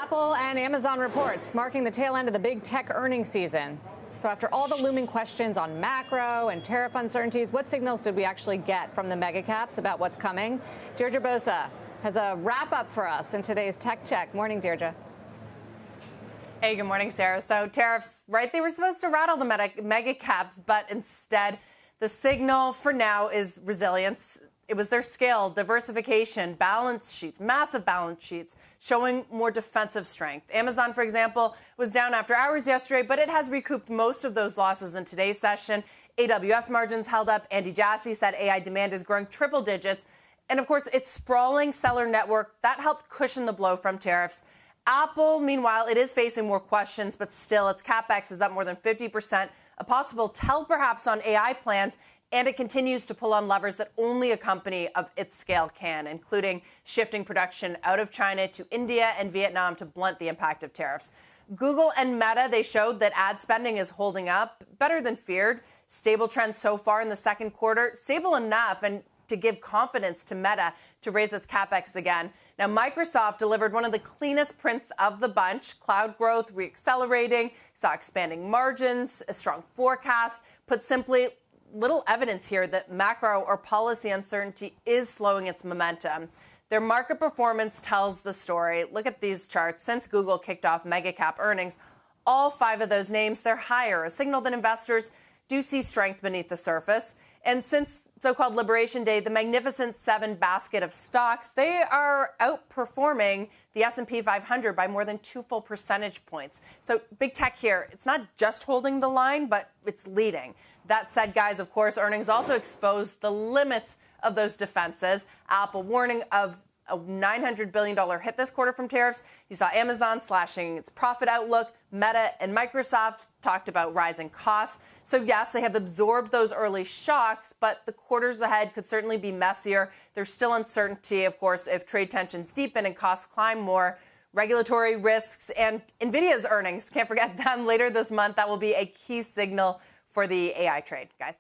Apple and Amazon reports marking the tail end of the big tech earnings season. So after all the looming questions on macro and tariff uncertainties, what signals did we actually get from the mega caps about what's coming? Deirdre Bosa has a wrap up for us in today's Tech Check. Morning, Deirdre. Hey, good morning, Sarah. So tariffs, right? They were supposed to rattle the mega caps, but instead the signal for now is resilience. It was their scale, diversification, balance sheets, massive balance sheets, showing more defensive strength. Amazon, for example, was down after hours yesterday, but it has recouped most of those losses in today's session. AWS margins held up. Andy Jassy said AI demand is growing triple digits. And of course, its sprawling seller network, that helped cushion the blow from tariffs. Apple, meanwhile, it is facing more questions, but still, its capex is up more than 50%, a possible tell perhaps on AI plans, and it continues to pull on levers that only a company of its scale can, including shifting production out of China to India and Vietnam to blunt the impact of tariffs. Google and Meta, they showed that ad spending is holding up better than feared. Stable trends so far in the second quarter, stable enough and to give confidence to Meta to raise its capex again. Now, Microsoft delivered one of the cleanest prints of the bunch. Cloud growth reaccelerating, saw expanding margins, a strong forecast. Put simply, little evidence here that macro or policy uncertainty is slowing its momentum. Their market performance tells the story. Look at these charts. Since Google kicked off mega cap earnings, all 5 of those names, they're higher, a signal that investors do see strength beneath the surface. And since so-called Liberation Day, the Magnificent Seven basket of stocks, they are outperforming the S&P 500 by more than 2 full percentage points. So big tech here, it's not just holding the line, but it's leading. That said, guys, of course, earnings also exposed the limits of those defenses. Apple warning of a $900 billion hit this quarter from tariffs. You saw Amazon slashing its profit outlook. Meta and Microsoft talked about rising costs. So yes, they have absorbed those early shocks, but the quarters ahead could certainly be messier. There's still uncertainty, of course, if trade tensions deepen and costs climb more. Regulatory risks and NVIDIA's earnings, can't forget them later this month. That will be a key signal for the AI trade, guys.